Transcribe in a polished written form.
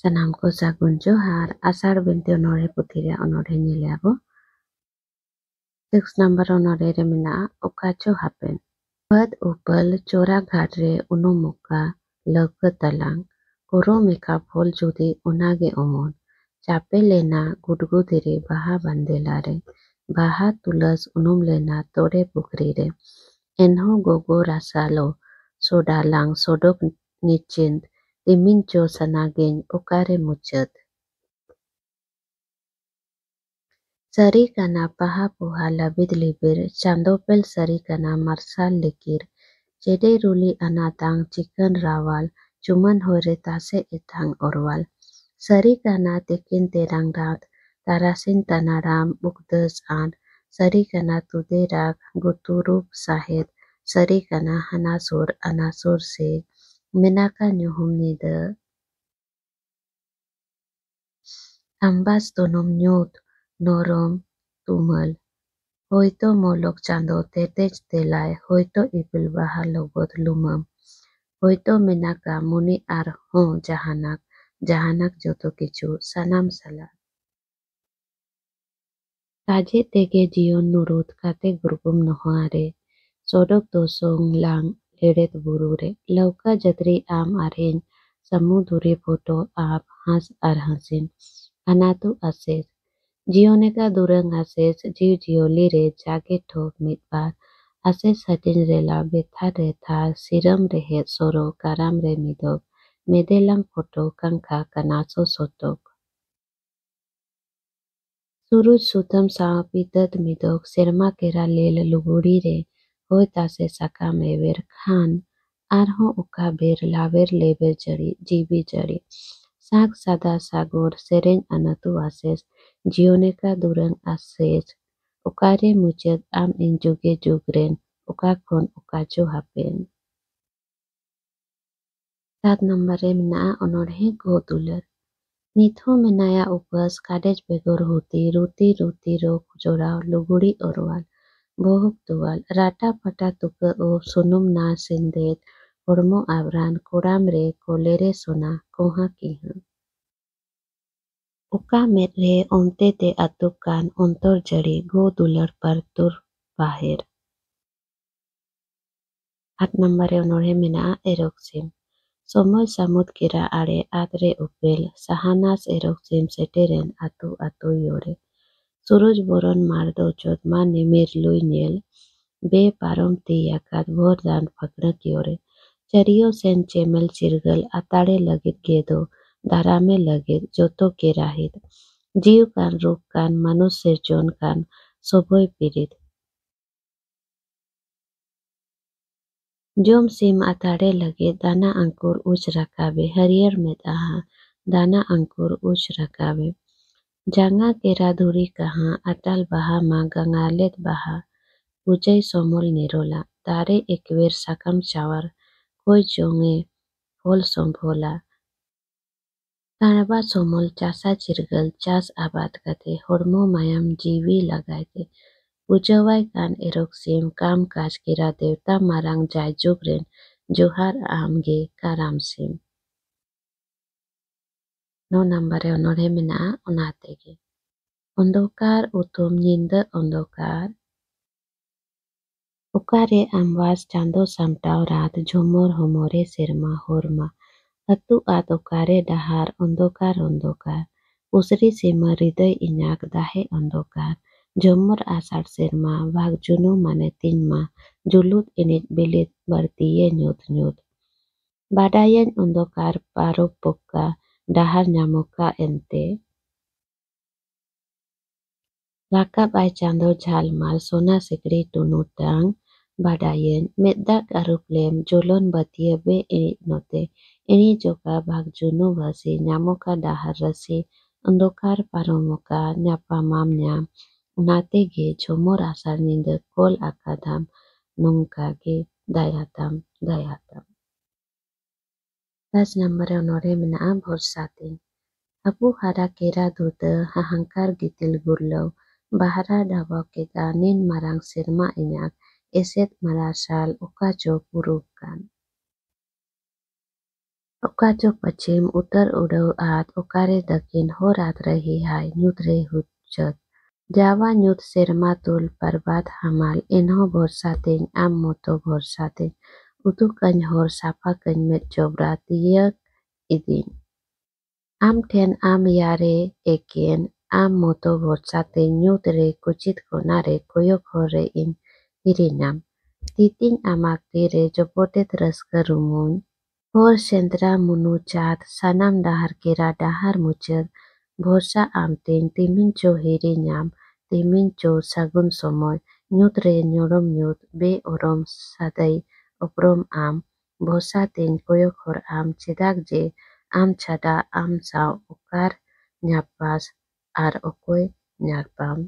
Sanam ko sagun johar, asar binti onore putira onore nyilabo. 6 number onore re mina okacho happen. Pad upal chora ghat re unumuka lagka talang. Koro meka phol jodi unage omon. Chape lena gudgudire baha bandelare. Baha tulas unum lena tore pukri re. Enho gogo rasalo sodalang sodok nichint. Timincho sanagin ukare muchet. Sari kana paha puha labid libir chandopel sari kana marsal likir. Jede ruli anatang chicken rawal cuman hore tase etang orwal. Sari kana tekin terang rat tarasin tanaram bukdes an. Sari kana tuderak guturup sahet. Sari kana anasur se. Menaka nyuhum nida. Ambas tonom nyut norom tumal. Hoito molok chando tetech telai, hoito ipil baha logot lumam. Hoito menaka muni ar ho jahanak joto kichu sanam salah. Kaje tege jion nurut kate gurgum nohoare. Sodok tosong lang leret burure. Lauka jatri am arin samuduri foto ab has arhasin. Anatu ases. Jioneka durang ases jiu jioli re jage thok midbar. Ases hatin rela betha retha siram rehet soro karam re midok. Medelang foto kangka kanaso sotok. Surut sutam sa pitat midok serma kera lel luguri re. Hoi tase sakam ever khan. Arho uka ber laver leber jari jibi jari. Sak sada sagor sereng anatu ases. Jioneka durang ases. Ukare mucet am in juge jugren. Uka kon ukacho hapen. 7 number re mina onorhe go tular. Nitho menaya upas kadej begor ruti rok jorao luguri orwal. Bohuk tuwal rata pata tuka of sunum na sindet. Hormo abran koram re kolere sona koha kiha. Uka met re omte te atukan ontor jari go dular par tur bahir. 8 number re onorhe mina eroksim. Somoy samut kira are adre upel sahanas eroksim seteren atu yore. Suroj boron mardo chodma nimir lui niel. Be parom ti yakat vordan faknak yore. Chario sen chemel chirgal atare lagit gedo. Darame lagit joto kirahit. Jiu kan ruk kan manusir jon kan soboy pirit. Jom sim atare lagit dana angkur uch rakabe harier met aha. Dana angkur uch rakabe. Janga kera duri kaha atal baha ma gangalet baha. Ujay somol nirola. Dare ekwer sakam chawar. Koi jonge fol somphola. Tanaba somol chasa chirgal chas abad kate hormo mayam jiwi lagaite. Ujawai kan eroksim kam kaj kira devta marang jai jugren johar amge karamsim. No number onore mina onatege. Ondokar utum nyinda ondokar. Ukare amwas chando samtaw rat jhumor homore serma horma. Atu at ukare dahar ondokar. Usri sima hriday inyak dahe ondokar. Jhumor asar serma wag juno mane tinma. Julut init bilit bartiye nyut. Badayan ondokar parok pokka dahar nyamuka ente. Lakap ay chando jhalmal sona sikri tunutang. Badayen meddak aruplem jolon batia be init note. Ini joka bag juno basi nyamuka dahar rasi. Ondokar paromuka nyapa mamnya. Nate ge jhumor asar ninda kol akadam. Nungka ge dayatam. 10 number onore mina bhorsatin. Apu hara kera duda hahangkar gitil gurlaw. Bahara dawa kega nin marang sirma inyak. Eset marasal ukajo purukan. ᱚᱠᱟ ᱪᱚ ᱯᱟᱪᱷᱮᱢ ᱩᱛᱟᱹᱨ ᱩᱰᱟᱹᱣ ᱟᱫ ᱚᱠᱟᱨᱮ ᱫᱟᱹᱠᱤᱱ ᱦᱚᱨ ᱟᱫ ᱨᱟᱦᱤ ᱦᱟᱭ ᱧᱩᱛ ᱨᱮ ᱦᱩᱪᱟᱹᱫ ᱡᱟᱣᱟ ᱧᱩᱛ ᱥᱮᱨᱢᱟ ᱛᱩᱞ ᱯᱟᱨᱵᱟᱛ ᱦᱟᱢᱟᱞ ᱮᱱᱦᱚᱸ ᱵᱷᱚᱨᱥᱟ ᱛᱤᱧ ᱟᱢ ᱢᱚᱛᱚ ᱵᱷᱚᱨᱥᱟ ᱛᱤᱧ ᱩᱫᱩᱜ ᱟᱹᱧ ᱦᱚᱨ ᱥᱟᱯᱷᱟ ᱠᱟᱹᱧ ᱢᱮᱫ ᱡᱚᱵᱨᱟ ᱛᱤᱭᱟᱹᱜ ᱤᱫᱤᱧ ᱟᱢ ᱴᱷᱮᱱ ᱟᱢ ᱭᱟᱨᱮ ᱮᱠᱮᱱ ᱟᱢ ᱢᱚᱛᱚ ᱵᱷᱚᱨᱥᱟ ᱛᱤᱧ ᱧᱩᱛ ᱨᱮ ᱠᱩᱪᱤᱛ ᱠᱚᱱᱟ ᱨᱮ ᱠᱚᱭᱚᱜ ᱦᱚᱨ ᱨᱮ ᱤᱧ ᱦᱤᱨᱤᱧᱟᱢ ᱛᱤᱛᱤᱧ ᱟᱢᱟᱜ ᱛᱤᱨᱮ ᱡᱚᱯᱚᱴᱮᱫ ᱨᱟᱹᱥᱠᱟᱹ ᱨᱩᱢᱩᱧ ᱦᱚᱨ ᱥᱮᱸᱫᱽᱨᱟ ᱢᱩᱱᱩ ᱪᱟᱸᱫ ᱥᱟᱱᱟᱢ ᱰᱟᱦᱟᱨ ᱠᱮᱨᱟ ᱰᱟᱦᱟᱨ ᱢᱩᱪᱟᱹᱫ ᱵᱷᱚᱨᱥᱟ ᱟᱢ ᱛᱤᱧ ᱛᱤᱢᱤᱧ ᱪᱚ ᱦᱤᱲᱤᱧᱟᱢ ᱛᱤᱢᱤᱧ ᱪᱚ ᱥᱟᱹᱜᱩᱱ ᱥᱚᱢᱚᱭ ᱧᱩᱛ ᱨᱮ ᱧᱩᱲᱩᱢ ᱧᱩᱛ ᱵᱮᱼᱚᱨᱚᱢ ᱥᱟᱫᱟᱭ ᱩᱯᱨᱩᱢ ᱟᱢ ᱵᱷᱚᱨᱥᱟ ᱛᱤᱧ ᱠᱚᱭᱚᱜ ᱦᱚᱨ ᱟᱢ ᱪᱮᱫᱟᱜ ᱡᱮ ᱟᱢ ᱪᱷᱟᱰᱟ ᱟᱢ ᱥᱟᱶ ᱚᱠᱟᱨ ᱧᱟᱯᱟᱥ ᱟᱨ ᱚᱠᱚᱭ ᱧᱟᱯᱟᱢ